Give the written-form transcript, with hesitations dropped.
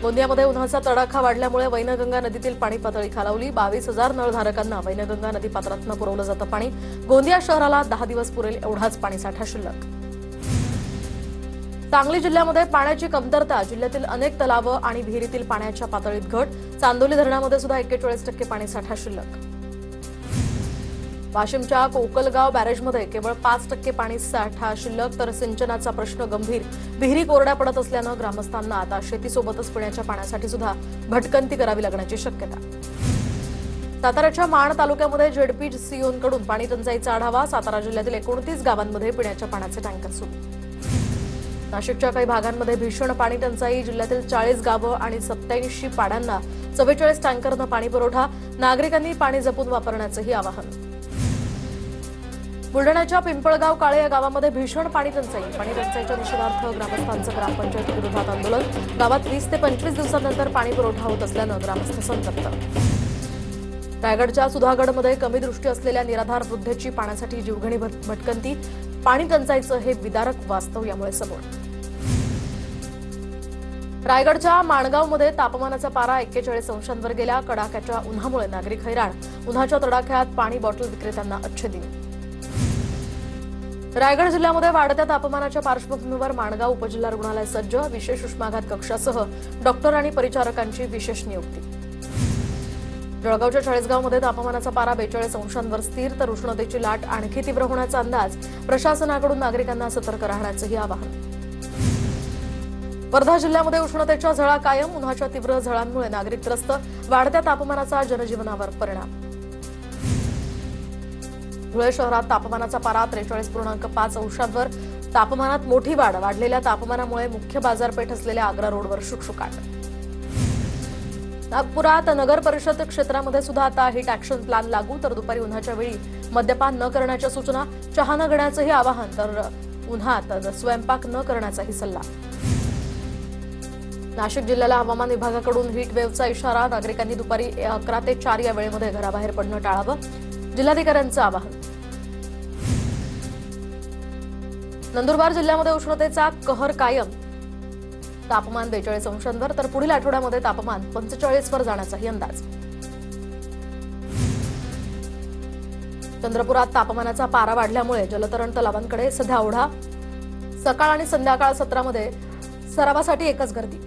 गोंदियामध्ये उन्हाचा तडाखा वाढल्यामुळे वैनगंगा नदीतील पाणी पातळी खालावली। 22,000 नळधारकांना वैनगंगा नदी पात्रातून पुरवलं जातं पाणी। गोंदिया शहराला 10 दिवस पुरेल एवढाच पाणीसाठा शिल्लक। सांगली जिल्ह्यामध्ये पाण्याची कमतरता, जिल्ह्यातील अनेक तलाव आणि विहिरीतील पाण्याच्या पातळीत घट। चांदोली धरणामध्ये सुद्धा 41% पाणीसाठा शिल्लक। वाशिमच्या कोकलगाव बॅरेजमध्ये केवळ 5% पाणीसाठा शिल्लक, तर सिंचनाचा प्रश्न गंभीर। विहिरी कोरड्या पडत असल्यानं ग्रामस्थांना आता शेतीसोबतच पिण्याच्या पाण्यासाठी सुद्धा भटकंती करावी लागण्याची शक्यता। साताऱ्याच्या माण तालुक्यामध्ये झेडपीसीओंकडून पाणी टंचाईचा आढावा। सातारा जिल्ह्यातील 29 गावांमध्ये पिण्याच्या पाण्याचे टँकर सुरू। नाशिकच्या काही भागांमध्ये भीषण पाणी टंचाई। जिल्ह्यातील 40 गावं आणि 87 पाड्यांना 44 टँकरनं पाणी पुरवठा। नागरिकांनी पाणी जपून वापरण्याचंही आवाहन। बुलढाण्याच्या पिंपळगाव काळे या गावामध्ये भीषण पाणी टंचाई। पाणी टंचाईच्या निषेधार्थ ग्रामस्थांचं ग्रामपंचायत विरोधात आंदोलन। गावात 20 ते 25 दिवसांनंतर पाणी पुरवठा होत असल्यानं ग्रामस्थ संतप्त। रायगडच्या सुधागडमध्ये कमी दृष्टी असलेल्या निराधार वृद्धेची पाण्यासाठी जीवघेणी भटकंती। पाणी टंचाईचं हे विदारक वास्तव यामुळे समोर। रायगडच्या माणगावमध्ये तापमानाचा पारा 41 अंशांवर गेला। कडाक्याच्या उन्हामुळे नागरिक हैराण। उन्हाच्या तडाख्यात पाणी बॉटल विक्रेत्यांना अच्छे दिन। रायगड जिल्ह्यामध्ये वाढत्या तापमानाच्या पार्श्वभूमीवर माणगाव उपजिल्हा रुग्णालय सज्ज। विशेष उष्माघात कक्षासह डॉक्टर आणि परिचारकांची विशेष नियुक्ती। जळगावच्या चाळीसगावमध्ये तापमानाचा पारा 42 अंशांवर स्थिर, तर उष्णतेची लाट आणखी तीव्र होण्याचा अंदाज। प्रशासनाकडून नागरिकांना सतर्क राहण्याचंही आवाहन। वर्धा जिल्ह्यामध्ये उष्णतेच्या झळा कायम। उन्हाच्या तीव्र झळांमुळे नागरिक त्रस्त। वाढत्या तापमानाचा जनजीवनावर परिणाम। धुळे शहरात तापमानाचा पारा 43.5 अंशांवर। तापमानात मोठी वाढ। वाढलेल्या तापमानामुळे मुख्य बाजारपेठ असलेल्या आग्रा रोडवर शुकशुकाट। नागपुरात नगर परिषद क्षेत्रामध्ये सुद्धा आता हिट ऍक्शन प्लॅन लागू, तर दुपारी उन्हाच्या वेळी मद्यपान न करण्याच्या सूचना। चहा न घेण्याचंही आवाहन, तर उन्हात स्वयंपाक न करण्याचाही सल्ला। नाशिक जिल्ह्याला हवामान विभागाकडून हीट वेव्हचा इशारा। नागरिकांनी दुपारी 11 ते 4 या वेळेमध्ये घराबाहेर पडणं टाळावं। जिल्हाधिकाऱ्यांचं आवाहन। नंदुरबार जिल्ह्यामध्ये उष्णतेचा कहर कायम। तापमान 42 अंशांवर, तर पुढील आठवड्यामध्ये तापमान 45 वर जाण्याचाही अंदाज। चंद्रपुरात तापमानाचा पारा वाढल्यामुळे जलतरण तलावांकडे सध्या ओढा। सकाळ आणि संध्याकाळ सत्रामध्ये सरावासाठी एकच गर्दी।